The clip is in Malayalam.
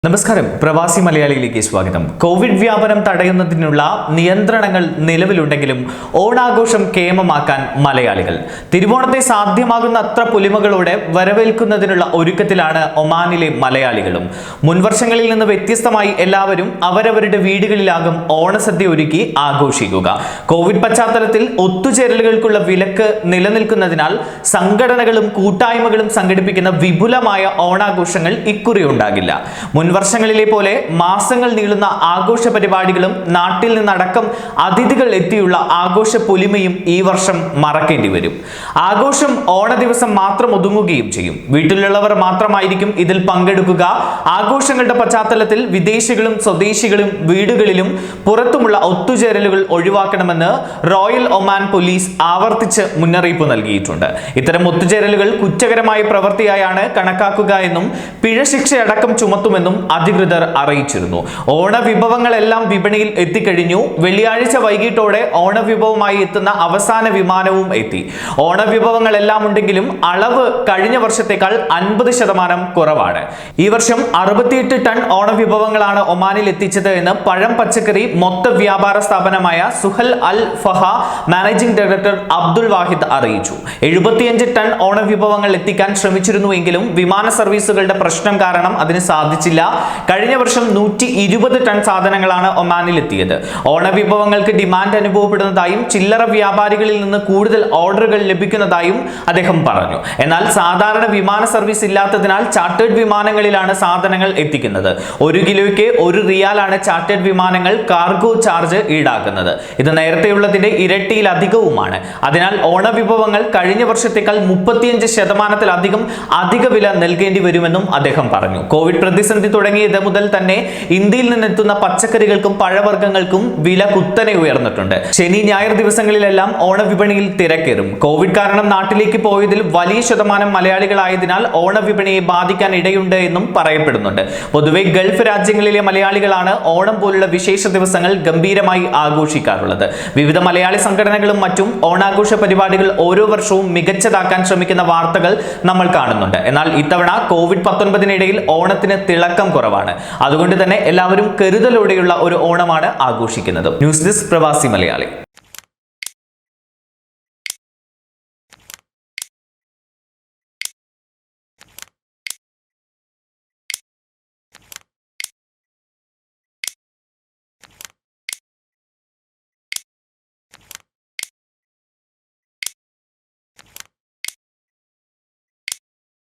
നമസ്കാരം, പ്രവാസി മലയാളിയിലേക്ക് സ്വാഗതം. കോവിഡ് വ്യാപനം തടയുന്നതിനുള്ള നിയന്ത്രണങ്ങൾ നിലവിലുണ്ടെങ്കിലും ഓണാഘോഷം കേമമാക്കാൻ മലയാളികൾ തിരുവോണത്തെ സാധ്യമാകുന്ന അത്ര പൊലിമകളോടെ വരവേൽക്കുന്നതിനുള്ള ഒരുക്കത്തിലാണ് ഒമാനിലെ മലയാളികളും. മുൻവർഷങ്ങളിൽ നിന്ന് വ്യത്യസ്തമായി എല്ലാവരും അവരവരുടെ വീടുകളിലാകും ഓണസദ്യ ഒരുക്കി ആഘോഷിക്കുക. കോവിഡ് പശ്ചാത്തലത്തിൽ ഒത്തുചേരലുകൾക്കുള്ള വിലക്ക് നിലനിൽക്കുന്നതിനാൽ സംഘടനകളും കൂട്ടായ്മകളും സംഘടിപ്പിക്കുന്ന വിപുലമായ ഓണാഘോഷങ്ങൾ ഇക്കുറി ഉണ്ടാകില്ല. മുൻവർഷങ്ങളിലെ പോലെ മാസങ്ങൾ നീളുന്ന ആഘോഷ പരിപാടികളും നാട്ടിൽ നിന്നടക്കം അതിഥികൾ എത്തിയുള്ള ആഘോഷ പൊലിമയും ഈ വർഷം മറക്കേണ്ടി വരും. ആഘോഷം ഓണ ദിവസം മാത്രം ഒതുങ്ങുകയും ചെയ്യും. വീട്ടിലുള്ളവർ മാത്രമായിരിക്കും ഇതിൽ പങ്കെടുക്കുക. ആഘോഷങ്ങളുടെ പശ്ചാത്തലത്തിൽ വിദേശികളും സ്വദേശികളും വീടുകളിലും പുറത്തുമുള്ള ഒത്തുചേരലുകൾ ഒഴിവാക്കണമെന്ന് റോയൽ ഒമാൻ പോലീസ് ആവർത്തിച്ച് മുന്നറിയിപ്പ് നൽകിയിട്ടുണ്ട്. ഇത്തരം ഒത്തുചേരലുകൾ കുറ്റകരമായ പ്രവൃത്തിയായാണ് കണക്കാക്കുക എന്നും പിഴശിക്ഷയടക്കം ചുമത്തുമെന്നും അധികൃതർ അറിയിച്ചിരുന്നു. ഓണവിഭവങ്ങളെല്ലാം വിപണിയിൽ എത്തിക്കഴിഞ്ഞു. വെള്ളിയാഴ്ച വൈകിട്ടോടെ ഓണവിഭവമായി എത്തുന്ന അവസാന വിമാനവും എത്തി. ഓണവിഭവങ്ങളെല്ലാം ഉണ്ടെങ്കിലും അളവ് കഴിഞ്ഞ വർഷത്തേക്കാൾ 50% കുറവാണ്. ഈ വർഷം 68 ടൺ ഓണവിഭവങ്ങളാണ് ഒമാനിൽ എത്തിച്ചത് എന്ന് പഴം പച്ചക്കറി മൊത്ത വ്യാപാര സ്ഥാപനമായ സുഹൽ അൽ ഫഹ മാനേജിംഗ് ഡയറക്ടർ അബ്ദുൽ വാഹിദ് അറിയിച്ചു. 75 ടൺ ഓണവിഭവങ്ങൾ എത്തിക്കാൻ ശ്രമിച്ചിരുന്നുവെങ്കിലും വിമാന സർവീസുകളുടെ പ്രശ്നം കാരണം അതിന് സാധിച്ചില്ല. കഴിഞ്ഞ വർഷം 120 ടൺ സാധനങ്ങളാണ് ഒമാനിൽ എത്തിയത്. ഓണവിഭവങ്ങൾക്ക് ഡിമാൻഡ് അനുഭവപ്പെടുന്നതായും ചില്ലറ വ്യാപാരികളിൽ നിന്ന് കൂടുതൽ ഓർഡറുകൾ ലഭിക്കുന്നതായും അദ്ദേഹം പറഞ്ഞു. എന്നാൽ സാധാരണ വിമാന സർവീസ് ഇല്ലാത്തതിനാൽ ചാർട്ടേഡ് വിമാനങ്ങളിലാണ് സാധനങ്ങൾ എത്തിക്കുന്നത്. 1 കിലോയ്ക്ക് 1 റിയാലാണ് ചാർട്ടേഡ് വിമാനങ്ങൾ കാർഗോ ചാർജ് ഈടാക്കുന്നത്. ഇത് നേരത്തെയുള്ളതിന്റെ ഇരട്ടിയിലധികവുമാണ്. അതിനാൽ ഓണവിഭവങ്ങൾ കഴിഞ്ഞ വർഷത്തേക്കാൾ 35% അധിക വില നൽകേണ്ടി വരുമെന്നും അദ്ദേഹം പറഞ്ഞു. കോവിഡ് പ്രതിസന്ധി തുടങ്ങിയത് മുതൽ തന്നെ ഇന്ത്യയിൽ നിന്നെത്തുന്ന പച്ചക്കറികൾക്കും പഴവർഗ്ഗങ്ങൾക്കും വില കുത്തനെ ഉയർന്നിട്ടുണ്ട്. ശനി ഞായർ ദിവസങ്ങളിലെല്ലാം ഓണവിപണിയിൽ തിരക്കേറും. കോവിഡ് കാരണം നാട്ടിലേക്ക് പോയതിൽ വലിയ ശതമാനം മലയാളികളായതിനാൽ ഓണവിപണിയെ ബാധിക്കാൻ ഇടയുണ്ട് എന്നും പറയപ്പെടുന്നുണ്ട്. പൊതുവെ ഗൾഫ് രാജ്യങ്ങളിലെ മലയാളികളാണ് ഓണം പോലുള്ള വിശേഷ ദിവസങ്ങൾ ഗംഭീരമായി ആഘോഷിക്കാറുള്ളത്. വിവിധ മലയാളി സംഘടനകളും മറ്റും ഓണാഘോഷ പരിപാടികൾ ഓരോ വർഷവും മികച്ചതാക്കാൻ ശ്രമിക്കുന്ന വാർത്തകൾ നമ്മൾ കാണുന്നുണ്ട്. എന്നാൽ ഇത്തവണ കോവിഡ്-19 ഓണത്തിന് തിളക്കം കുറവാണ്. അതുകൊണ്ട് തന്നെ എല്ലാവരും കരുതലോടെയുള്ള ഒരു ഓണമാണ് ആഘോഷിക്കുന്നത്. ന്യൂസ് ഡെസ്ക് പ്രവാസി മലയാളി.